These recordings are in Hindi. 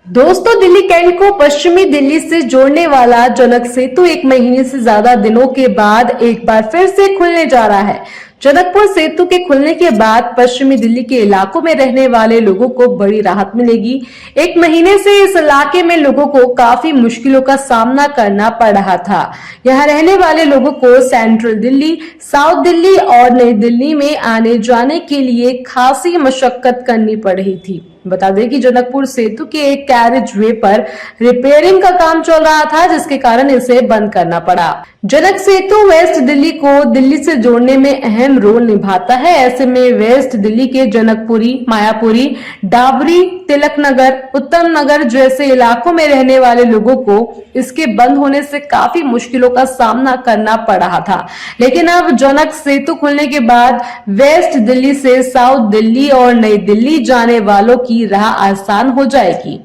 दोस्तों, दिल्ली कैंट को पश्चिमी दिल्ली से जोड़ने वाला जनक सेतु 1 महीने से ज्यादा दिनों के बाद एक बार फिर से खुलने जा रहा है। जनकपुर सेतु के खुलने के बाद पश्चिमी दिल्ली के इलाकों में रहने वाले लोगों को बड़ी राहत मिलेगी। 1 महीने से इस इलाके में लोगों को काफी मुश्किलों का सामना करना पड़ रहा था। यहाँ रहने वाले लोगों को सेंट्रल दिल्ली, साउथ दिल्ली और नई दिल्ली में आने जाने के लिए खासी मशक्कत करनी पड़ रही थी। बता दें कि जनकपुर सेतु के एक कैरेज वे पर रिपेयरिंग का काम चल रहा था, जिसके कारण इसे बंद करना पड़ा। जनक सेतु वेस्ट दिल्ली को दिल्ली से जोड़ने में अहम रोल निभाता है। ऐसे में वेस्ट दिल्ली के जनकपुरी, मायापुरी, डाबरी, तिलक नगर, उत्तम नगर जैसे इलाकों में रहने वाले लोगों को इसके बंद होने से काफी मुश्किलों का सामना करना पड़ रहा था। लेकिन अब जनक सेतु खुलने के बाद वेस्ट दिल्ली से साउथ दिल्ली और नई दिल्ली जाने वालों की राह आसान हो जाएगी।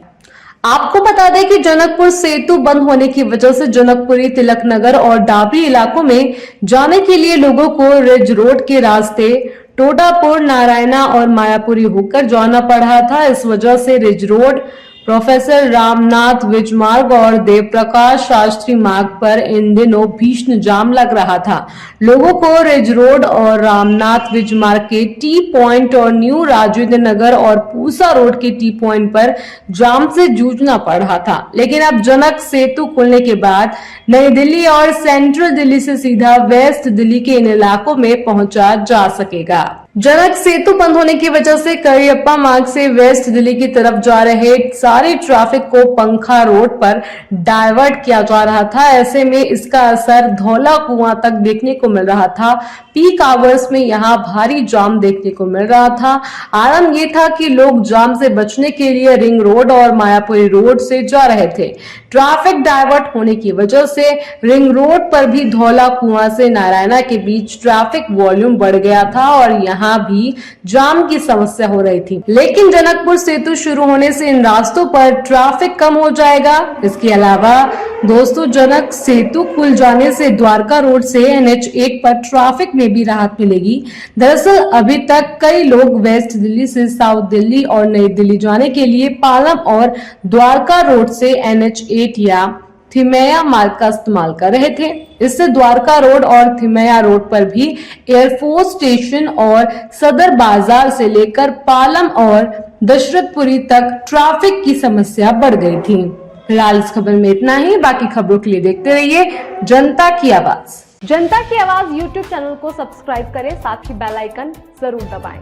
आपको बता दें कि जनकपुर सेतु बंद होने की वजह से जनकपुरी, तिलक नगर और डाबरी इलाकों में जाने के लिए लोगों को रिज रोड के रास्ते टोडापुर, नारायणा और मायापुरी होकर जाना पड़ रहा था। इस वजह से ridge road, professor Ramnath Vij Marg और देव प्रकाश शास्त्री मार्ग पर इन दिनों भीषण जाम लग रहा था। लोगों को रिज रोड और रामनाथ विज मार्ग के टी पॉइंट और न्यू राजेंद्र नगर और पूसा रोड के टी पॉइंट पर जाम से जूझना पड़ रहा था। लेकिन अब जनक सेतु खुलने के बाद नई दिल्ली और सेंट्रल दिल्ली से सीधा वेस्ट दिल्ली के इन इलाकों में पहुंचा जा सकेगा। जनक सेतु बंद होने की वजह से करियप्पा मार्ग से वेस्ट दिल्ली की तरफ जा रहे सारे ट्रैफिक को पंखा रोड पर डाइवर्ट किया जा रहा था। ऐसे में इसका असर धौला कुआं तक देखने को मिल रहा था। पीक आवर्स में यहाँ भारी जाम देखने को मिल रहा था। आरंभ ये था कि लोग जाम से बचने के लिए रिंग रोड और मायापुरी रोड से जा रहे थे। ट्रैफिक डाइवर्ट होने की वजह से रिंग रोड पर भी धौला कुआं से नारायणा के बीच ट्रैफिक वॉल्यूम बढ़ गया था और यहाँ भी जाम की समस्या हो रही थी। लेकिन जनकपुर सेतु शुरू होने से इन रास्तों पर ट्रैफिक कम हो जाएगा। इसके अलावा दोस्तों, जनक सेतु खुल जाने से द्वारका रोड से NH1 पर ट्रैफिक में भी राहत मिलेगी। दरअसल अभी तक कई लोग वेस्ट दिल्ली से साउथ दिल्ली और नई दिल्ली जाने के लिए पालम और द्वारका रोड से NH8 या थिमैया मार्ग का इस्तेमाल कर रहे थे। इससे द्वारका रोड और थिमैया रोड पर भी एयरफोर्स स्टेशन और सदर बाजार से लेकर पालम और दशरथपुरी तक ट्रैफिक की समस्या बढ़ गई थी। फिलहाल इस खबर में इतना ही। बाकी खबरों के लिए देखते रहिए जनता की आवाज। जनता की आवाज YouTube चैनल को सब्सक्राइब करें, साथ ही बेल आइकन जरूर दबाएं।